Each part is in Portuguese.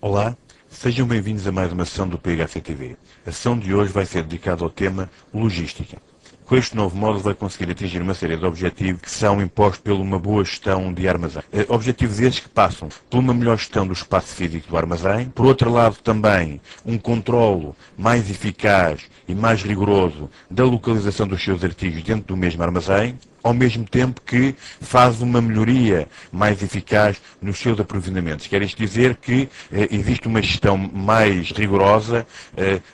Olá, sejam bem-vindos a mais uma sessão do PHCTV. A sessão de hoje vai ser dedicada ao tema logística. Com este novo módulo vai conseguir atingir uma série de objetivos que são impostos por uma boa gestão de armazém. Objetivos esses que passam por uma melhor gestão do espaço físico do armazém, por outro lado também um controlo mais eficaz e mais rigoroso da localização dos seus artigos dentro do mesmo armazém, ao mesmo tempo que faz uma melhoria mais eficaz nos seus aprovisionamentos. Quer isto dizer que existe uma gestão mais rigorosa,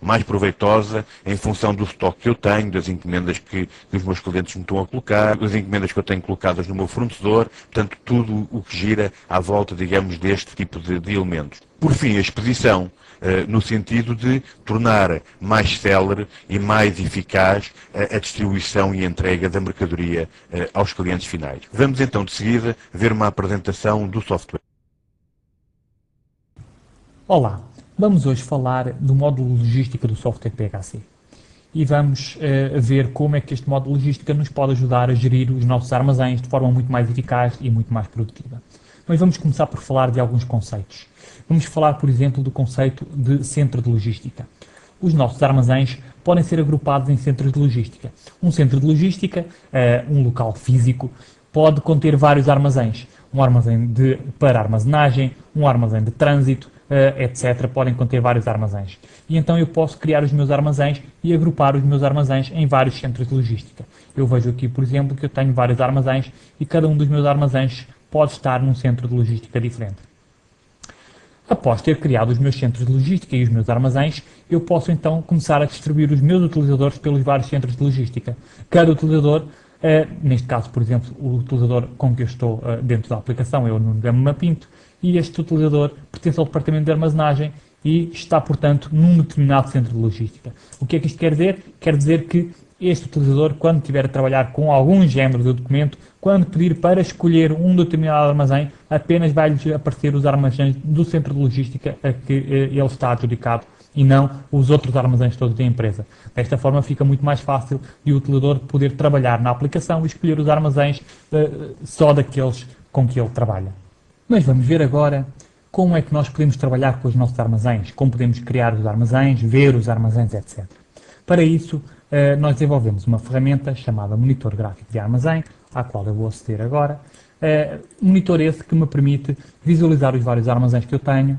mais proveitosa, em função do estoque que eu tenho, das encomendas que os meus clientes me estão a colocar, das encomendas que eu tenho colocadas no meu fornecedor, portanto, tudo o que gira à volta, digamos, deste tipo de elementos. Por fim, a expedição, no sentido de tornar mais célere e mais eficaz a distribuição e entrega da mercadoria aos clientes finais. Vamos então, de seguida, ver uma apresentação do software. Olá, vamos hoje falar do módulo logística do software PHC e vamos ver como é que este módulo logística nos pode ajudar a gerir os nossos armazéns de forma muito mais eficaz e muito mais produtiva. Mas vamos começar por falar de alguns conceitos. Vamos falar, por exemplo, do conceito de centro de logística. Os nossos armazéns podem ser agrupados em centros de logística. Um centro de logística, um local físico, pode conter vários armazéns. Um armazém para armazenagem, um armazém de trânsito, etc. Podem conter vários armazéns. E então eu posso criar os meus armazéns e agrupar os meus armazéns em vários centros de logística. Eu vejo aqui, por exemplo, que eu tenho vários armazéns e cada um dos meus armazéns pode estar num centro de logística diferente. Após ter criado os meus centros de logística e os meus armazéns, eu posso então começar a distribuir os meus utilizadores pelos vários centros de logística. Cada utilizador, neste caso, por exemplo, o utilizador com que eu estou dentro da aplicação é o Nuno Gama Pinto, e este utilizador pertence ao departamento de armazenagem e está, portanto, num determinado centro de logística. O que é que isto quer dizer? Quer dizer que este utilizador, quando estiver a trabalhar com algum género de documento, quando pedir para escolher um determinado armazém, apenas vai-lhe aparecer os armazéns do centro de logística a que ele está adjudicado e não os outros armazéns todos da empresa. Desta forma fica muito mais fácil de o utilizador poder trabalhar na aplicação e escolher os armazéns só daqueles com que ele trabalha. Mas vamos ver agora como é que nós podemos trabalhar com os nossos armazéns, como podemos criar os armazéns, ver os armazéns, etc. Para isso, nós desenvolvemos uma ferramenta chamada Monitor Gráfico de Armazém, à qual eu vou aceder agora. Monitor esse que me permite visualizar os vários armazéns que eu tenho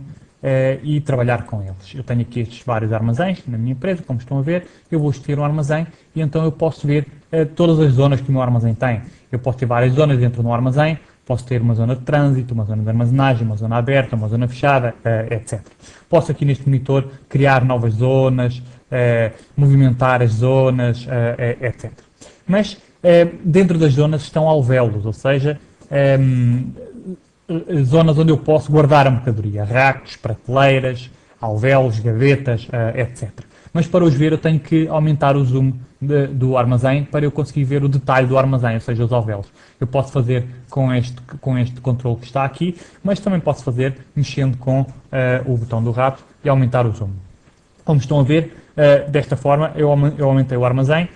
e trabalhar com eles. Eu tenho aqui estes vários armazéns na minha empresa, como estão a ver. Eu vou escolher um armazém e então eu posso ver todas as zonas que o meu armazém tem. Eu posso ter várias zonas dentro do armazém, posso ter uma zona de trânsito, uma zona de armazenagem, uma zona aberta, uma zona fechada, etc. Posso aqui neste monitor criar novas zonas, movimentar as zonas, etc. Mas dentro das zonas estão alvéolos, ou seja, zonas onde eu posso guardar a mercadoria, racks, prateleiras, alvéolos, gavetas, etc. Mas para os ver eu tenho que aumentar o zoom do armazém para eu conseguir ver o detalhe do armazém, ou seja, os alvéolos. Eu posso fazer com este controle que está aqui, mas também posso fazer mexendo com o botão do rato e aumentar o zoom. Como estão a ver, desta forma eu aumentei o armazém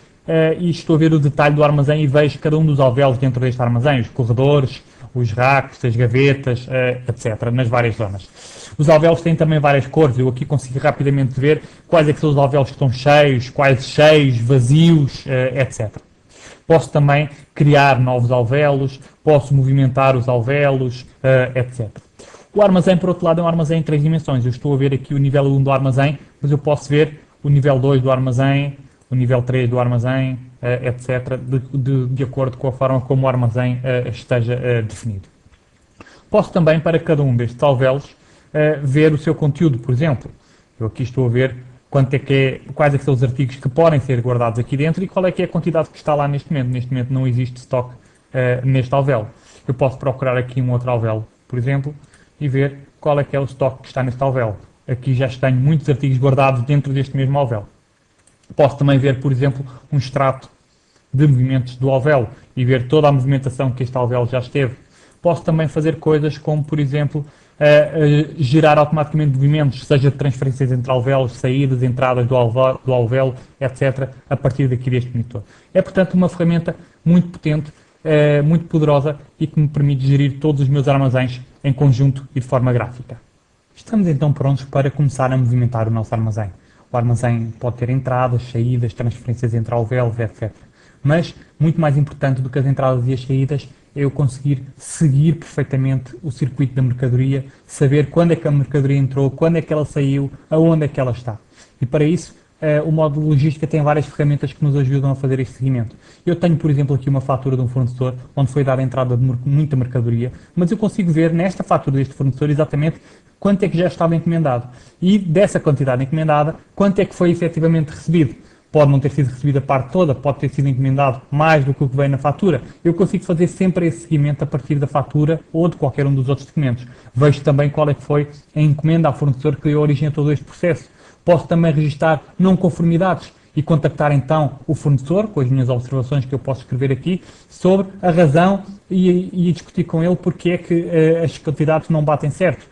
e estou a ver o detalhe do armazém e vejo cada um dos alvéolos dentro deste armazém, os corredores, os racks, as gavetas, etc., nas várias zonas. Os alvéolos têm também várias cores, eu aqui consigo rapidamente ver quais é que são os alvéolos que estão cheios, quais cheios, vazios, etc. Posso também criar novos alvéolos, posso movimentar os alvéolos, etc. O armazém, por outro lado, é um armazém em 3 dimensões. Eu estou a ver aqui o nível 1 do armazém, mas eu posso ver o nível 2 do armazém, o nível 3 do armazém, etc., de acordo com a forma como o armazém esteja definido. Posso também, para cada um destes alvéolos, ver o seu conteúdo, por exemplo. Eu aqui estou a ver quais é que são os artigos que podem ser guardados aqui dentro e qual é que é a quantidade que está lá neste momento. Neste momento não existe estoque neste alvéolo. Eu posso procurar aqui um outro alvéolo, por exemplo, e ver qual é que é o estoque que está neste alvéolo. Aqui já tenho muitos artigos guardados dentro deste mesmo alvéolo. Posso também ver, por exemplo, um extrato de movimentos do alvéolo e ver toda a movimentação que este alvéolo já esteve. Posso também fazer coisas como, por exemplo, gerar automaticamente movimentos, seja de transferências entre alvéolos, saídas, entradas do alvéolo, etc., a partir daqui deste monitor. É, portanto, uma ferramenta muito potente, muito poderosa e que me permite gerir todos os meus armazéns em conjunto e de forma gráfica. Estamos então prontos para começar a movimentar o nosso armazém. O armazém pode ter entradas, saídas, transferências entre alvéolos, etc. Mas, muito mais importante do que as entradas e as saídas, é eu conseguir seguir perfeitamente o circuito da mercadoria, saber quando é que a mercadoria entrou, quando é que ela saiu, aonde é que ela está. E para isso, o módulo logística tem várias ferramentas que nos ajudam a fazer este seguimento. Eu tenho, por exemplo, aqui uma fatura de um fornecedor onde foi dada a entrada de muita mercadoria, mas eu consigo ver nesta fatura deste fornecedor exatamente quanto é que já estava encomendado e dessa quantidade encomendada, quanto é que foi efetivamente recebido. Pode não ter sido recebido a parte toda, pode ter sido encomendado mais do que o que veio na fatura. Eu consigo fazer sempre esse seguimento a partir da fatura ou de qualquer um dos outros documentos. Vejo também qual é que foi a encomenda ao fornecedor que deu origem a todo este processo. Posso também registar não conformidades e contactar então o fornecedor, com as minhas observações que eu posso escrever aqui, sobre a razão e discutir com ele porque é que as quantidades não batem certo.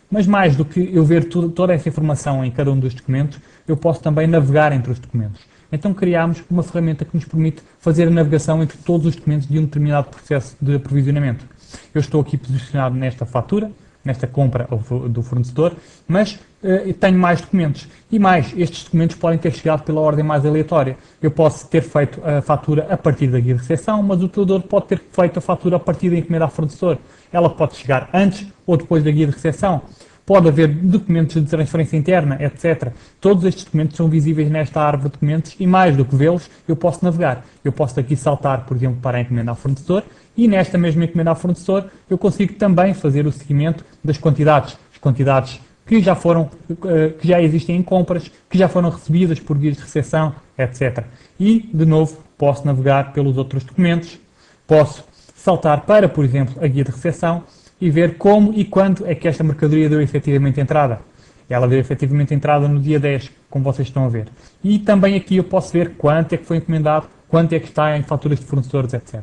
Mas mais do que eu ver toda essa informação em cada um dos documentos, eu posso também navegar entre os documentos. Então criámos uma ferramenta que nos permite fazer a navegação entre todos os documentos de um determinado processo de aprovisionamento. Eu estou aqui posicionado nesta fatura, nesta compra do fornecedor, mas tenho mais documentos. E mais, estes documentos podem ter chegado pela ordem mais aleatória. Eu posso ter feito a fatura a partir da guia de recepção, mas o utilizador pode ter feito a fatura a partir da encomenda ao fornecedor. Ela pode chegar antes ou depois da guia de recepção. Pode haver documentos de transferência interna, etc. Todos estes documentos são visíveis nesta árvore de documentos e mais do que vê-los, eu posso navegar. Eu posso aqui saltar, por exemplo, para a encomenda ao fornecedor e nesta mesma encomenda ao fornecedor eu consigo também fazer o seguimento das quantidades. As quantidades que já existem em compras, que já foram recebidas por guias de recepção, etc. E, de novo, posso navegar pelos outros documentos, posso saltar para, por exemplo, a guia de recepção e ver como e quando é que esta mercadoria deu efetivamente entrada. Ela deu efetivamente entrada no dia 10, como vocês estão a ver. E também aqui eu posso ver quanto é que foi encomendado, quanto é que está em faturas de fornecedores, etc.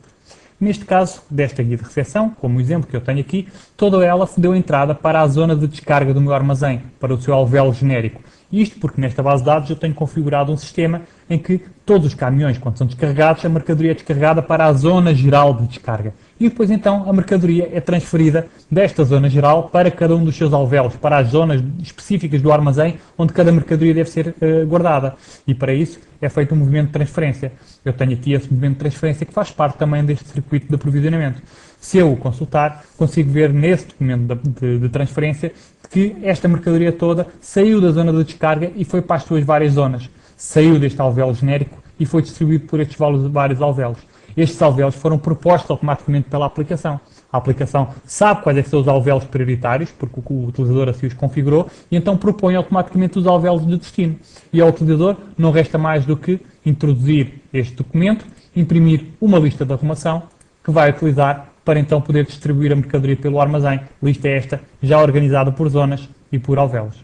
Neste caso, desta guia de recepção, como o exemplo que eu tenho aqui, toda ela se deu entrada para a zona de descarga do meu armazém, para o seu alvéolo genérico. Isto porque nesta base de dados eu tenho configurado um sistema em que todos os caminhões, quando são descarregados, a mercadoria é descarregada para a zona geral de descarga. E depois então a mercadoria é transferida desta zona geral para cada um dos seus alvéolos, para as zonas específicas do armazém onde cada mercadoria deve ser guardada. E para isso é feito um movimento de transferência. Eu tenho aqui esse movimento de transferência que faz parte também deste circuito de aprovisionamento. Se eu o consultar, consigo ver nesse documento de transferência que esta mercadoria toda saiu da zona de descarga e foi para as suas várias zonas. Saiu deste alvéolo genérico e foi distribuído por estes vários alvéolos. Estes alvéolos foram propostos automaticamente pela aplicação. A aplicação sabe quais são os alvéolos prioritários, porque o utilizador assim os configurou, e então propõe automaticamente os alvéolos de destino. E ao utilizador não resta mais do que introduzir este documento, imprimir uma lista de arrumação, que vai utilizar para então poder distribuir a mercadoria pelo armazém. Lista esta já organizada por zonas e por alvéolos.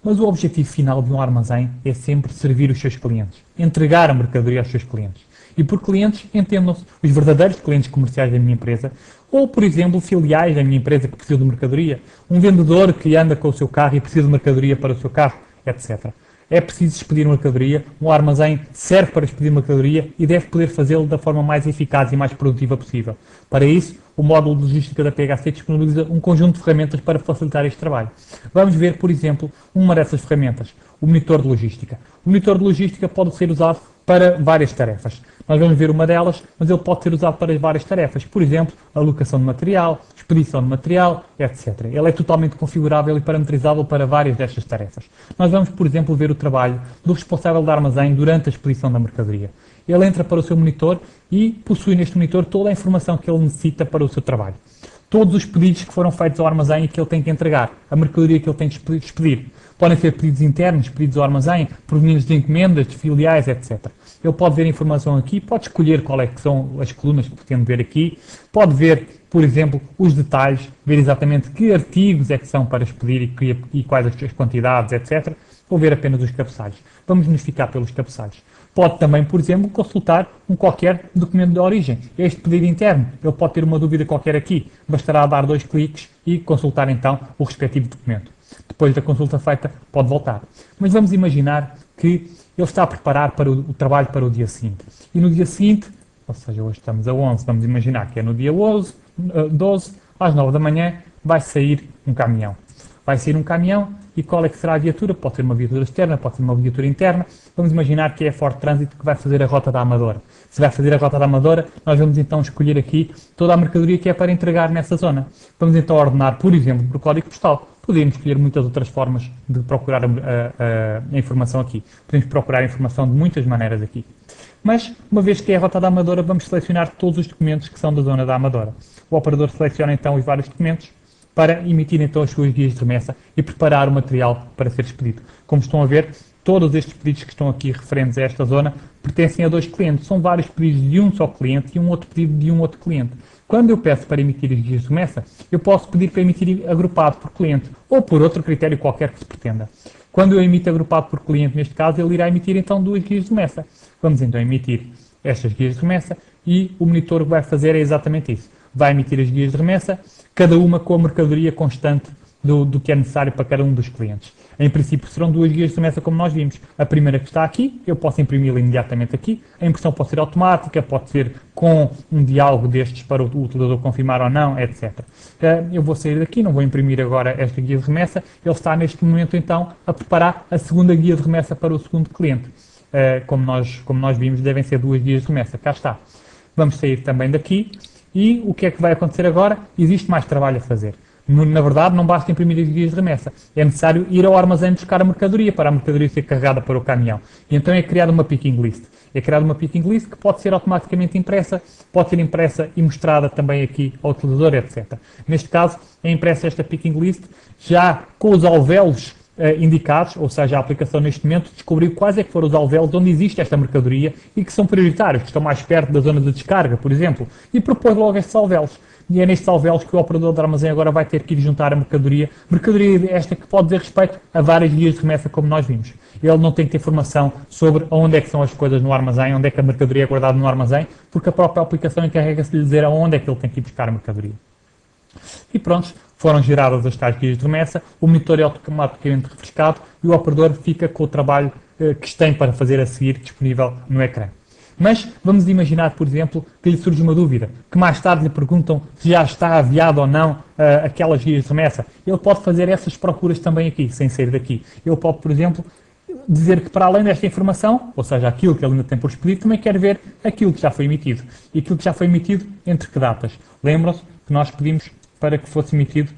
Mas o objetivo final de um armazém é sempre servir os seus clientes, entregar a mercadoria aos seus clientes. E por clientes, entendam-se os verdadeiros clientes comerciais da minha empresa, ou, por exemplo, filiais da minha empresa que precisam de mercadoria, um vendedor que anda com o seu carro e precisa de mercadoria para o seu carro, etc. É preciso expedir mercadoria, um armazém serve para expedir mercadoria e deve poder fazê-lo da forma mais eficaz e mais produtiva possível. Para isso, o módulo de logística da PHC disponibiliza um conjunto de ferramentas para facilitar este trabalho. Vamos ver, por exemplo, uma dessas ferramentas, o monitor de logística. O monitor de logística pode ser usado para várias tarefas. Nós vamos ver uma delas, mas ele pode ser usado para várias tarefas. Por exemplo, alocação de material, expedição de material, etc. Ele é totalmente configurável e parametrizável para várias destas tarefas. Nós vamos, por exemplo, ver o trabalho do responsável da armazém durante a expedição da mercadoria. Ele entra para o seu monitor e possui neste monitor toda a informação que ele necessita para o seu trabalho. Todos os pedidos que foram feitos ao armazém e que ele tem que entregar, a mercadoria que ele tem de expedir. Podem ser pedidos internos, pedidos ao armazém, provenientes de encomendas, de filiais, etc. Ele pode ver a informação aqui, pode escolher qual é que são as colunas que pretende ver aqui, pode ver, por exemplo, os detalhes, ver exatamente que artigos é que são para expedir e quais as quantidades, etc. Ou ver apenas os cabeçalhos. Vamos nos ficar pelos cabeçalhos. Pode também, por exemplo, consultar qualquer documento de origem. Este pedido interno, ele pode ter uma dúvida qualquer aqui. Bastará dar 2 cliques e consultar então o respectivo documento. Depois da consulta feita, pode voltar. Mas vamos imaginar que ele está a preparar para o trabalho para o dia seguinte. E no dia seguinte, ou seja, hoje estamos a 11, vamos imaginar que é no dia 12, às 9 da manhã, vai sair um caminhão. Vai sair um caminhão e qual é que será a viatura? Pode ser uma viatura externa, pode ser uma viatura interna. Vamos imaginar que é a Ford Transit que vai fazer a rota da Amadora. Se vai fazer a rota da Amadora, nós vamos então escolher aqui toda a mercadoria que é para entregar nessa zona. Vamos então ordenar, por exemplo, por código postal. Podemos escolher muitas outras formas de procurar a informação aqui. Podemos procurar a informação de muitas maneiras aqui. Mas, uma vez que é a rota da Amadora, vamos selecionar todos os documentos que são da zona da Amadora. O operador seleciona então os vários documentos para emitir então as suas guias de remessa e preparar o material para ser expedido. Como estão a ver, todos estes pedidos que estão aqui referentes a esta zona pertencem a 2 clientes. São vários pedidos de um só cliente e um outro pedido de um outro cliente. Quando eu peço para emitir as guias de remessa, eu posso pedir para emitir agrupado por cliente ou por outro critério qualquer que se pretenda. Quando eu emito agrupado por cliente, neste caso, ele irá emitir então 2 guias de remessa. Vamos então emitir estas guias de remessa e o monitor que vai fazer é exatamente isso. Vai emitir as guias de remessa, cada uma com a mercadoria constante do que é necessário para cada um dos clientes. Em princípio serão 2 guias de remessa como nós vimos. A primeira que está aqui, eu posso imprimi-la imediatamente aqui. A impressão pode ser automática, pode ser com um diálogo destes para o utilizador confirmar ou não, etc. Eu vou sair daqui, não vou imprimir agora esta guia de remessa. Ele está neste momento então a preparar a segunda guia de remessa para o segundo cliente. Como nós vimos, devem ser 2 guias de remessa. Cá está. Vamos sair também daqui. E o que é que vai acontecer agora? Existe mais trabalho a fazer. Na verdade, não basta imprimir as guias de remessa. É necessário ir ao armazém buscar a mercadoria, para a mercadoria ser carregada para o caminhão. E então é criada uma picking list. É criada uma picking list que pode ser automaticamente impressa, pode ser impressa e mostrada também aqui ao utilizador, etc. Neste caso, é impressa esta picking list já com os alvéolos indicados, ou seja, a aplicação neste momento descobriu quais é que foram os alvéolos onde existe esta mercadoria e que são prioritários, que estão mais perto da zona de descarga, por exemplo, e propôs logo estes alvéolos. E é nestes alvéolos que o operador de armazém agora vai ter que ir juntar a mercadoria esta que pode dizer respeito a várias guias de remessa, como nós vimos. Ele não tem que ter informação sobre onde é que são as coisas no armazém, onde é que a mercadoria é guardada no armazém, porque a própria aplicação encarrega-se de lhe dizer aonde é que ele tem que ir buscar a mercadoria. E pronto, foram geradas as tais guias de remessa, o monitor é automaticamente refrescado e o operador fica com o trabalho que tem para fazer a seguir disponível no ecrã. Mas vamos imaginar, por exemplo, que lhe surge uma dúvida, que mais tarde lhe perguntam se já está aviado ou não aquelas guias de remessa. Ele pode fazer essas procuras também aqui, sem sair daqui. Ele pode, por exemplo, dizer que para além desta informação, ou seja, aquilo que ele ainda tem por expedir, também quer ver aquilo que já foi emitido. E aquilo que já foi emitido, entre que datas? Lembram-se que nós pedimos para que fosse emitido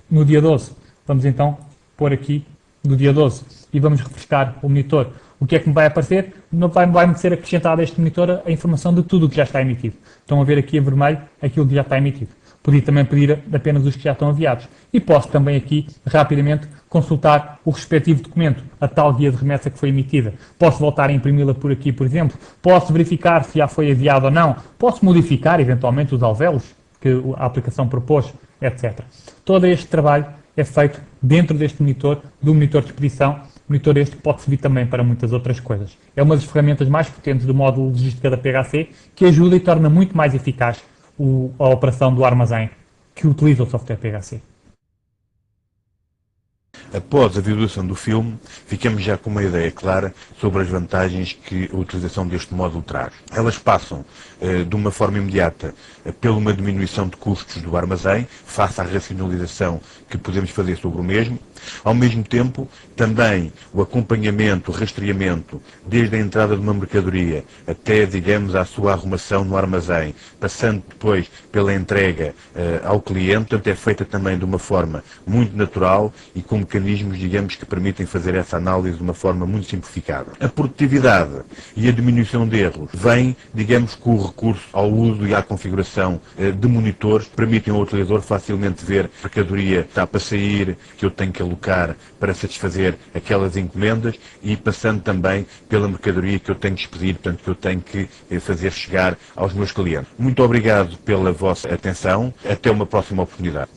no dia 12. Vamos então pôr aqui no dia 12 e vamos refrescar o monitor. O que é que me vai aparecer? Vai-me ser acrescentada a este monitor a informação de tudo o que já está emitido. Estão a ver aqui a vermelho aquilo que já está emitido. Podia também pedir apenas os que já estão enviados. E posso também aqui, rapidamente, consultar o respectivo documento, a tal guia de remessa que foi emitida. Posso voltar a imprimi-la por aqui, por exemplo. Posso verificar se já foi enviado ou não. Posso modificar, eventualmente, os alvéolos que a aplicação propôs, etc. Todo este trabalho é feito dentro deste monitor, do monitor de expedição, monitor este que pode servir também para muitas outras coisas. É uma das ferramentas mais potentes do módulo de logística da PHC, que ajuda e torna muito mais eficaz a operação do armazém que utiliza o software PHC. Após a visualização do filme, ficamos já com uma ideia clara sobre as vantagens que a utilização deste módulo traz. Elas passam, de uma forma imediata, pela uma diminuição de custos do armazém, face à racionalização que podemos fazer sobre o mesmo. Ao mesmo tempo, também o acompanhamento, o rastreamento, desde a entrada de uma mercadoria até, digamos, à sua arrumação no armazém, passando depois pela entrega ao cliente, portanto é feita também de uma forma muito natural e com mecanismos, digamos, que permitem fazer essa análise de uma forma muito simplificada. A produtividade e a diminuição de erros vem, digamos, com o recurso ao uso e à configuração de monitores que permitem ao utilizador facilmente ver a mercadoria que está para sair, que eu tenho que alocar para satisfazer aquelas encomendas e passando também pela mercadoria que eu tenho que expedir, portanto, que eu tenho que fazer chegar aos meus clientes. Muito obrigado pela vossa atenção. Até uma próxima oportunidade.